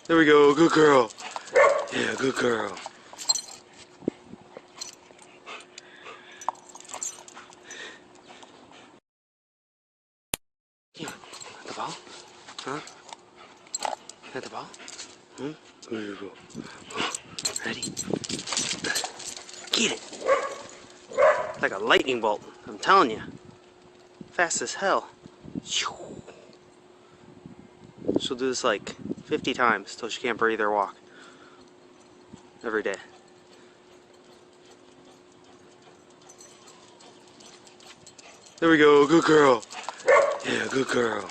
There we go. Good girl. Yeah, good girl. Yeah. At the ball? Huh? At the ball? Hmm? There you go. Ready? Get it! It's like a lightning bolt, I'm telling you. Fast as hell. She'll do this like 50 times till she can't breathe or walk. Every day. There we go, good girl. Yeah, good girl.